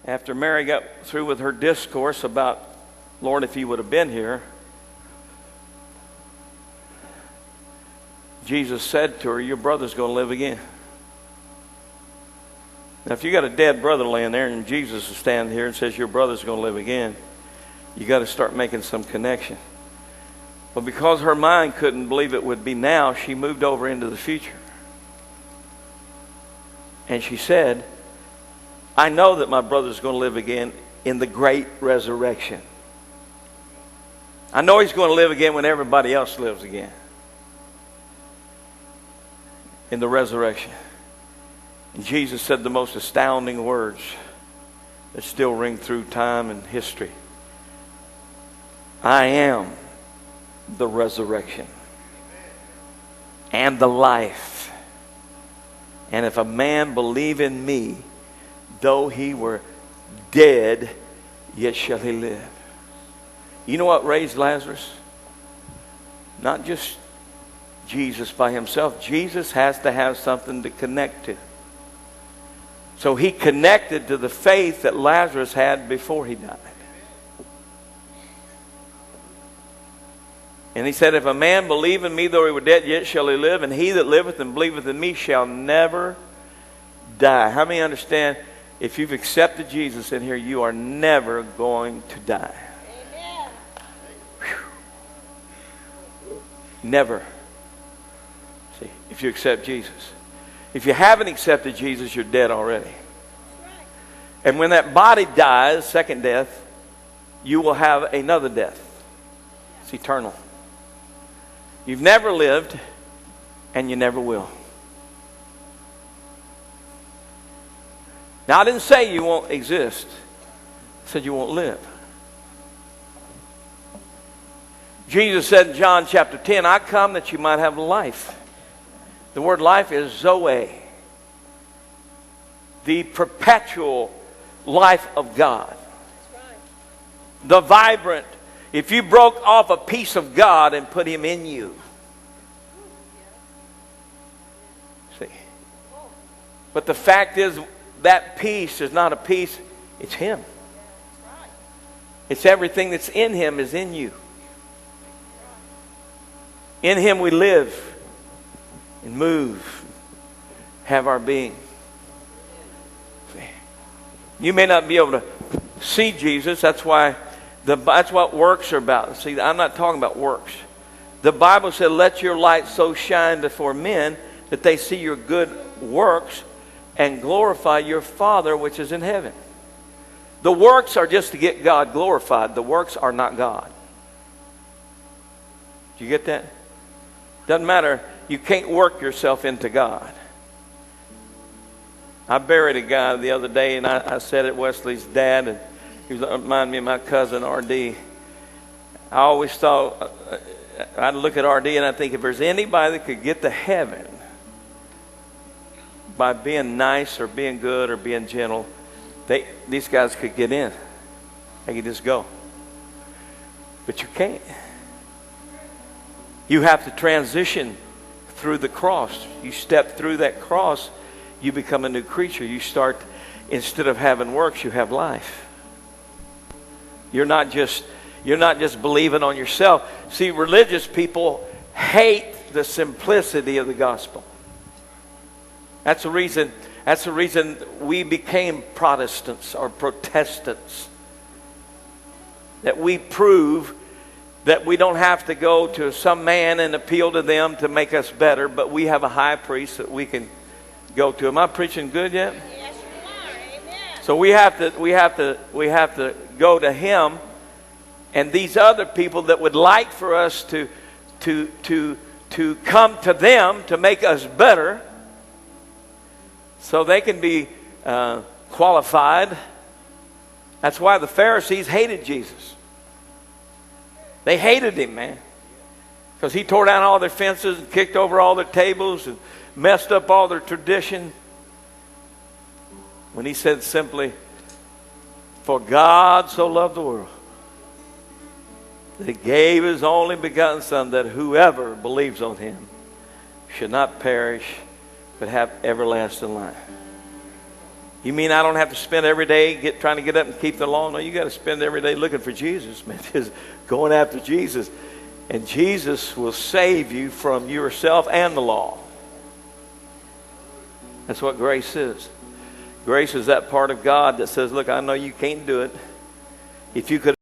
After Mary got through with her discourse about, Lord, if you would have been here, Jesus said to her, your brother's going to live again. Now, if you got a dead brother laying there and Jesus is standing here and says your brother's going to live again, you got to start making some connection. But because her mind couldn't believe it would be now, she moved over into the future. And she said, I know that my brother's going to live again in the great resurrection. I know he's going to live again when everybody else lives again. In the resurrection. And Jesus said the most astounding words that still ring through time and history. I am the resurrection and the life. And if a man believe in me, though he were dead, yet shall he live. You know what raised Lazarus? Not just Jesus by himself. Jesus has to have something to connect to. So he connected to the faith that Lazarus had before he died. And he said, if a man believe in me, though he were dead, yet shall he live. And he that liveth and believeth in me shall never die. How many understand, if you've accepted Jesus in here, you are never going to die? Amen. Never. See, if you accept Jesus. If you haven't accepted Jesus, you're dead already. And when that body dies, second death, you will have another death. It's eternal. You've never lived, and you never will. Now, I didn't say you won't exist. I said you won't live. Jesus said in John chapter 10, I come that you might have life. The word life is Zoe. The perpetual life of God. The vibrant. If you broke off a piece of God and put him in you. See. But the fact is, that piece is not a piece, it's him. It's everything that's in him is in you. In him we live and move, have our being. You may not be able to see Jesus. That's why that's what works are about. See, I'm not talking about works. The Bible said, let your light so shine before men that they see your good works and glorify your Father which is in heaven. The works are just to get God glorified. The works are not God. Do you get that? Doesn't matter. You can't work yourself into God. I buried a guy the other day, and I said it, Wesley's dad, and he reminded me of my cousin R.D. I always thought, I'd look at R.D. and I think if there's anybody that could get to heaven by being nice or being good or being gentle, these guys could get in. They could just go. But you can't. You have to transition through the cross. You step through that cross, you become a new creature. You start, instead of having works, you have life. You're not just believing on yourself. See, religious people hate the simplicity of the gospel. That's the reason we became Protestants or Protestants. That we prove that we don't have to go to some man and appeal to them to make us better, but we have a high priest that we can go to. Am I preaching good yet? Yes, you are. Amen. So we have to go to him, and these other people that would like for us to come to them to make us better, so they can be qualified. That's why the Pharisees hated Jesus. They hated him, man. Because he tore down all their fences and kicked over all their tables and messed up all their tradition. When he said simply, for God so loved the world that he gave his only begotten Son, that whoever believes on him should not perish but have everlasting life. You mean I don't have to spend every day trying to get up and keep the law? No, you got to spend every day looking for Jesus, man. Just going after Jesus. And Jesus will save you from yourself and the law. That's what grace is. Grace is that part of God that says, look, I know you can't do it. If you could